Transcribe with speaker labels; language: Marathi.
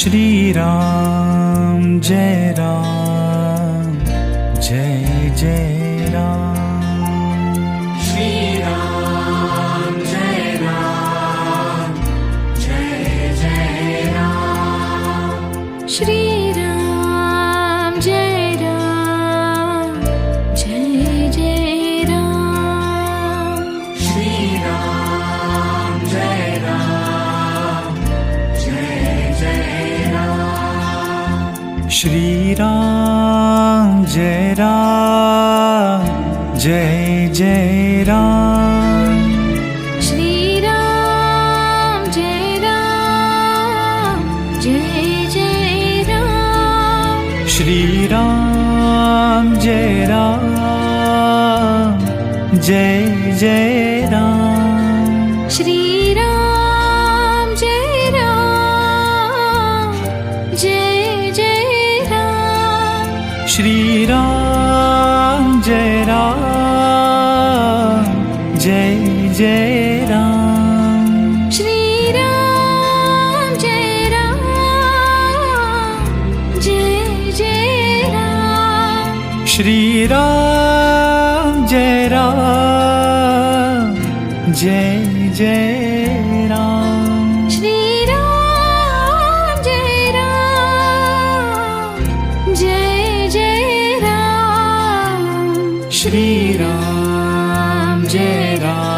Speaker 1: श्री राम जय राम जय जय राम। श्री राम जय राम जय जय राम।
Speaker 2: श्री राम जय राम जय जय राम।
Speaker 1: श्री राम जय राम जय जय राम। श्री राम जय राम जय जय राम।
Speaker 2: श्री राम जय राम जय जय राम।
Speaker 1: श्री राम जय राम जय जय राम।
Speaker 2: श्री राम जय राम जय जय राम।
Speaker 1: श्री राम जय राम जय जय राम।
Speaker 2: श्री राम जय राम जय जय राम।
Speaker 1: श्री राम जय राम जय जय राम।
Speaker 2: श्री राम जय राम जय जय राम।
Speaker 1: श्री राम जय राम